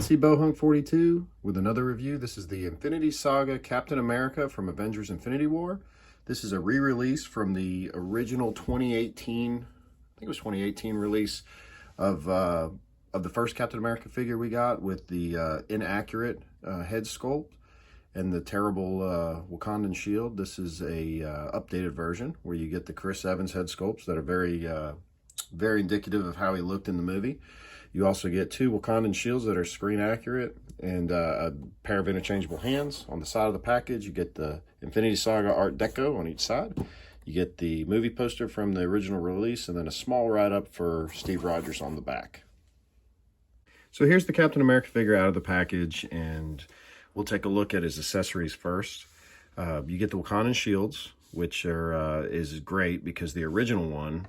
CNC Bohunk 42 with another review. This is the Infinity Saga Captain America from Avengers Infinity War. This is a re-release from the original 2018, I think it was 2018 release of the first Captain America figure we got with the inaccurate head sculpt and the terrible Wakandan shield. This is a updated version where you get the Chris Evans head sculpts that are very indicative of how he looked in the movie. You also get two Wakandan shields that are screen accurate and a pair of interchangeable hands. On the side of the package, you get the Infinity Saga Art Deco on each side. You get the movie poster from the original release and then a small write-up for Steve Rogers on the back. So here's the Captain America figure out of the package, and we'll take a look at his accessories first. You get the Wakandan shields, which is great because the original one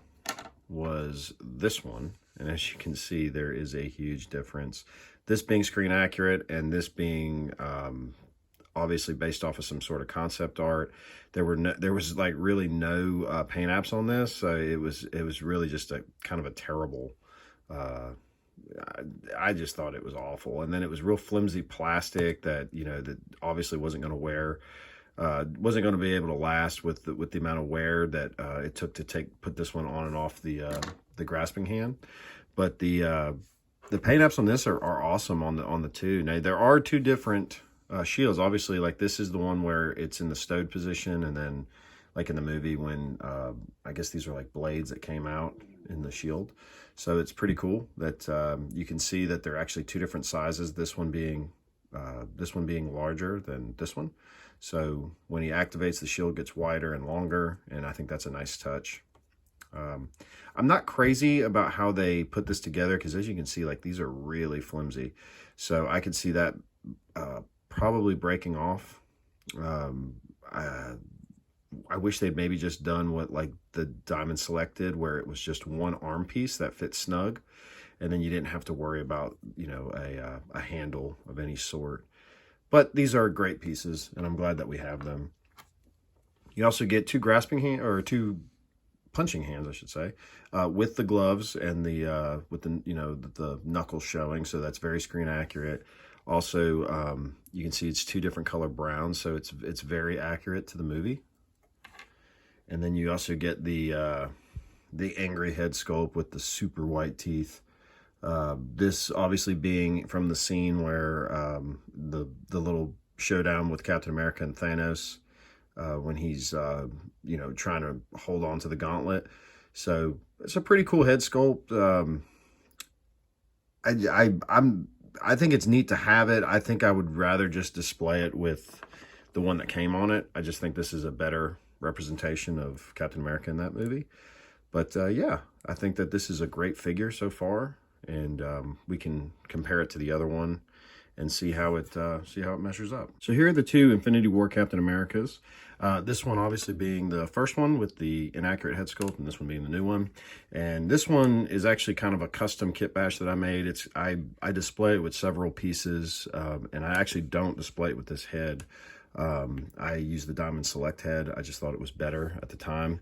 was this one. And as you can see, there is a huge difference. This being screen accurate and this being obviously based off of some sort of concept art. There was like really no paint apps on this. So it was really just a kind of a terrible, I just thought it was awful. And then it was real flimsy plastic that, you know, that obviously wasn't going to wear. Wasn't going to be able to last with the amount of wear that it took to put this one on and off the grasping hand. But the paint apps on this are awesome on the two. Now there are two different shields. Obviously, like this is the one where it's in the stowed position, and then like in the movie when I guess these are like blades that came out in the shield. So it's pretty cool that you can see that they're actually two different sizes. This one being larger than this one. So when he activates, the shield gets wider and longer, and I think that's a nice touch. I'm not crazy about how they put this together because, as you can see, like these are really flimsy. So I could see that probably breaking off. I wish they'd maybe just done what like the Diamond Select did, where it was just one arm piece that fit snug, and then you didn't have to worry about, you know, a handle of any sort. But these are great pieces, and I'm glad that we have them. You also get two two punching hands, I should say, with the gloves and the knuckles showing. So that's very screen accurate. Also, you can see it's two different color browns, so it's very accurate to the movie. And then you also get the angry head sculpt with the super white teeth. This obviously being from the scene where the little showdown with Captain America and Thanos, when he's you know, trying to hold on to the gauntlet. So it's a pretty cool head sculpt. I think it's neat to have it. I think I would rather just display it with the one that came on it. I just think this is a better representation of Captain America in that movie. But yeah, I think that this is a great figure so far. And we can compare it to the other one and see how it measures up. So here are the two Infinity War Captain Americas. This one obviously being the first one with the inaccurate head sculpt, and this one being the new one. And this one is actually kind of a custom kit bash that I made. I display it with several pieces, and I actually don't display it with this head. I use the Diamond Select head. I just thought it was better at the time.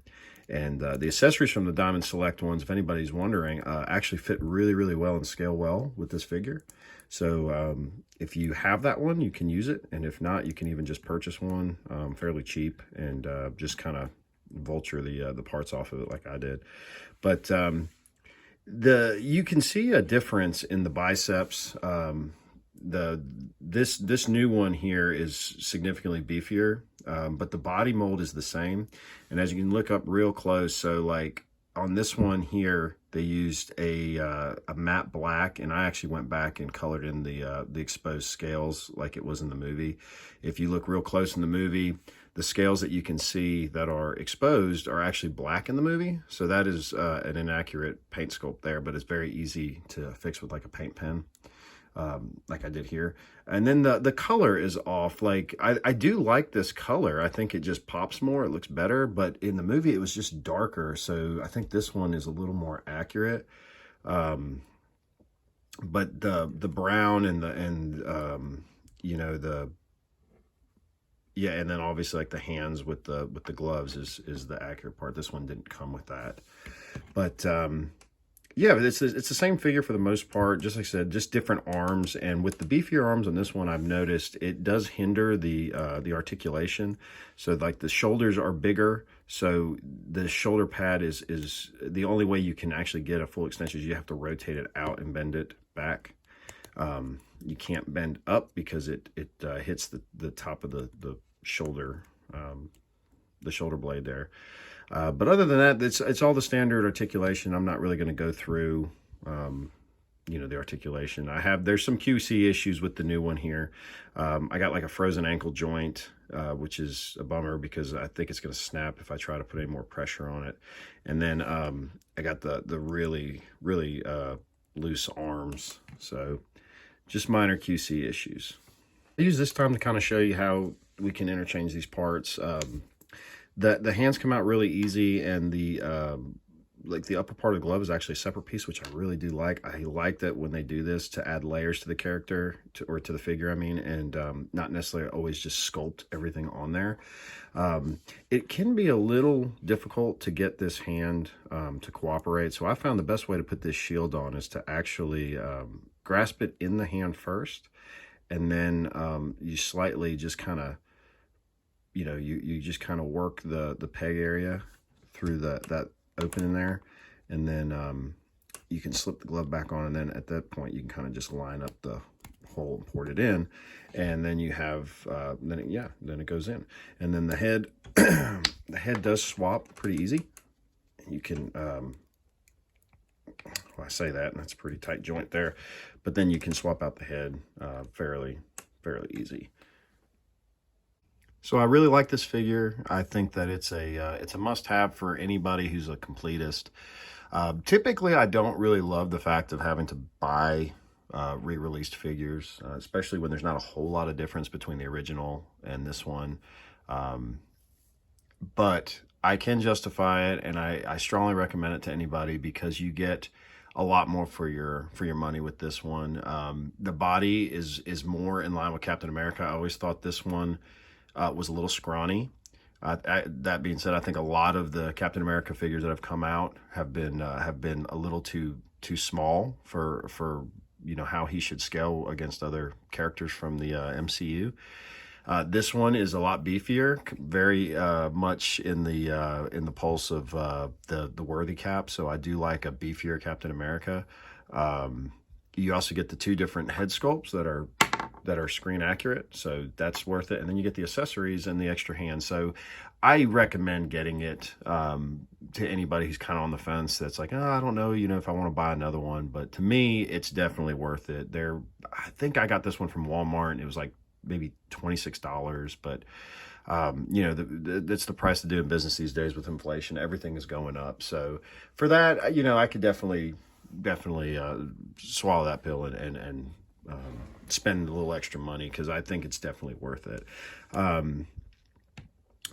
And the accessories from the Diamond Select ones, if anybody's wondering, actually fit really, really well and scale well with this figure. So if you have that one, you can use it. And if not, you can even just purchase one fairly cheap and just kind of vulture the parts off of it like I did. But you can see a difference in the biceps. This new one here is significantly beefier, but the body mold is the same. And as you can look up real close, so like on this one here, they used a matte black, and I actually went back and colored in the exposed scales like it was in the movie. If you look real close in the movie, the scales that you can see that are exposed are actually black in the movie. So that is an inaccurate paint sculpt there, but it's very easy to fix with like a paint pen. Like I did here. And then the color is off. Like I do like this color. I think it just pops more. It looks better, but in the movie it was just darker. So I think this one is a little more accurate. But the brown and you know, yeah, and then obviously like the hands with the gloves is the accurate part. This one didn't come with that. But Yeah, but it's the same figure for the most part. Just like I said, just different arms. And with the beefier arms on this one, I've noticed it does hinder the articulation. So like the shoulders are bigger. So the shoulder pad is the only way you can actually get a full extension is you have to rotate it out and bend it back. You can't bend up because it hits the top of the shoulder blade there. But other than that, it's all the standard articulation. I'm not really going to go through, you know, the articulation. There's some QC issues with the new one here. I got like a frozen ankle joint, which is a bummer because I think it's going to snap if I try to put any more pressure on it. And then I got the really loose arms. So just minor QC issues. I use this time to kind of show you how we can interchange these parts. The hands come out really easy, and the like the upper part of the glove is actually a separate piece, which I really do like. I like that when they do this to add layers to the character, or to the figure, I mean, and not necessarily always just sculpt everything on there. It can be a little difficult to get this hand to cooperate, so I found the best way to put this shield on is to actually grasp it in the hand first, and then you slightly just kind of, you know, you just kind of work the peg area through that opening there, and then you can slip the glove back on, and then at that point you can kind of just line up the hole and port it in, and then you have then it goes in, and then the head the head does swap pretty easy. You can well, I say that, and that's a pretty tight joint there, but then you can swap out the head fairly easy. So I really like this figure. I think that it's a must-have for anybody who's a completist. Typically, I don't really love the fact of having to buy re-released figures, especially when there's not a whole lot of difference between the original and this one. But I can justify it, and I strongly recommend it to anybody because you get a lot more for your money with this one. The body is more in line with Captain America. I always thought this one was a little scrawny. That being said, I think a lot of the Captain America figures that have come out have been a little too small for you know how he should scale against other characters from the MCU. This one is a lot beefier, very much in the pulse of the Worthy Cap. So I do like a beefier Captain America. You also get the two different head sculpts that are screen accurate, so that's worth it. And then you get the accessories and the extra hand. So I recommend getting it to anybody who's kind of on the fence that's like, oh, I don't know, you know, if I want to buy another one. But to me, it's definitely worth it. I think I got this one from Walmart, and it was like maybe $26, but you know, that's the price of doing business these days with inflation. Everything is going up. So for that, you know, I could definitely swallow that pill and spend a little extra money, because I think it's definitely worth it.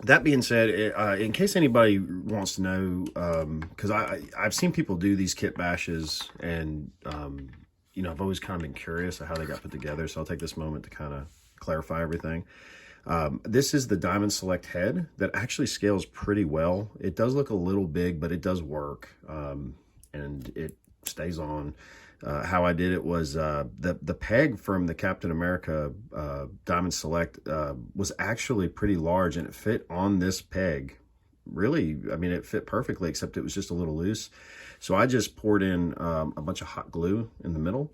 That being said, in case anybody wants to know, because I've seen people do these kit bashes, and you know, I've always kind of been curious of how they got put together, so I'll take this moment to kind of clarify everything. This is the Diamond Select head that actually scales pretty well. It does look a little big, but it does work, and it stays on. How I did it was the peg from the Captain America Diamond Select was actually pretty large, and it fit on this peg. Really, I mean, it fit perfectly, except it was just a little loose. So I just poured in a bunch of hot glue in the middle,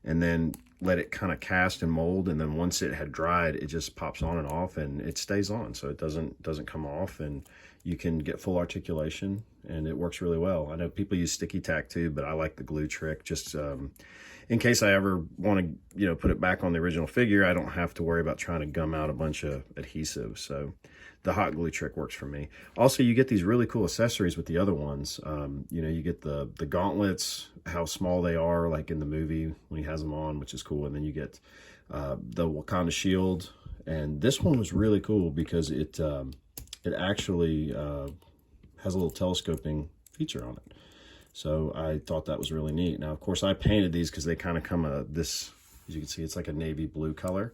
and then let it kind of cast and mold, and then once it had dried, it just pops on and off, and it stays on, so it doesn't come off, and you can get full articulation, and it works really well. I know people use sticky tack too, but I like the glue trick, just in case I ever want to, you know, put it back on the original figure, I don't have to worry about trying to gum out a bunch of adhesive. So the hot glue trick works for me. Also, you get these really cool accessories with the other ones. You know, you get the gauntlets, how small they are, like in the movie when he has them on, which is cool. And then you get the Wakanda shield. And this one was really cool because it actually has a little telescoping feature on it. So I thought that was really neat. Now, of course, I painted these because they kind of come this, as you can see, it's like a navy blue color.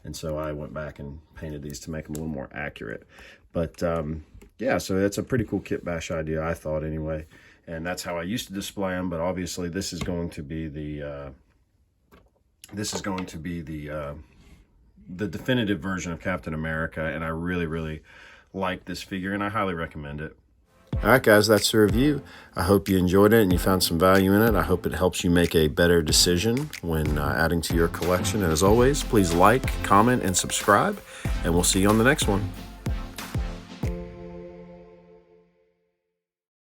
And so I went back and painted these to make them a little more accurate. But yeah, so that's a pretty cool kit bash idea, I thought anyway. and that's how I used to display them. But obviously, this is going to be the the definitive version of Captain America, and I really like this figure, and I highly recommend it. All right, guys, that's the review. I hope you enjoyed it and you found some value in it. I hope it helps you make a better decision when adding to your collection. And as always, please like, comment, and subscribe, and we'll see you on the next one.